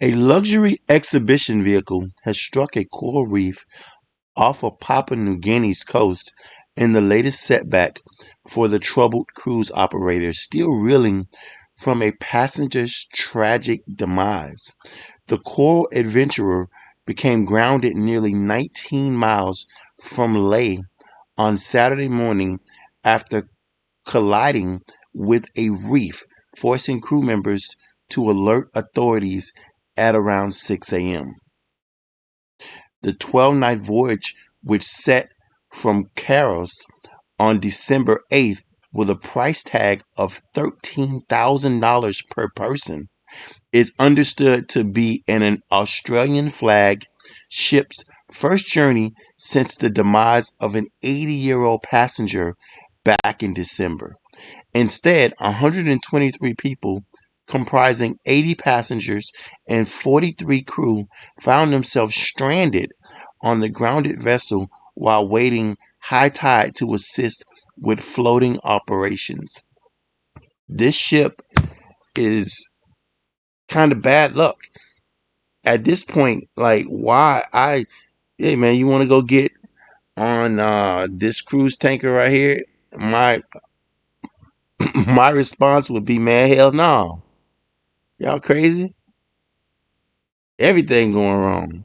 A luxury exhibition vehicle has struck a coral reef off of Papua New Guinea's coast in the latest setback for the troubled cruise operator, still reeling from a passenger's tragic demise. The coral adventurer became grounded nearly 19 miles from Lae on Saturday morning after colliding with a reef, forcing crew members to alert authorities at around 6 a.m. The 12-night voyage, which set from Caros on December 8th with a price tag of $13,000 per person, is understood to be an Australian flag ship's first journey since the demise of an 80-year-old passenger back in December. Instead, 123 people, comprising 80 passengers and 43 crew, found themselves stranded on the grounded vessel while waiting high tide to assist with floating operations. This ship is kind of bad luck. At this point, like, hey man, you want to go get on this cruise tanker right here? My my response would be, man, hell no. Y'all crazy? Everything going wrong.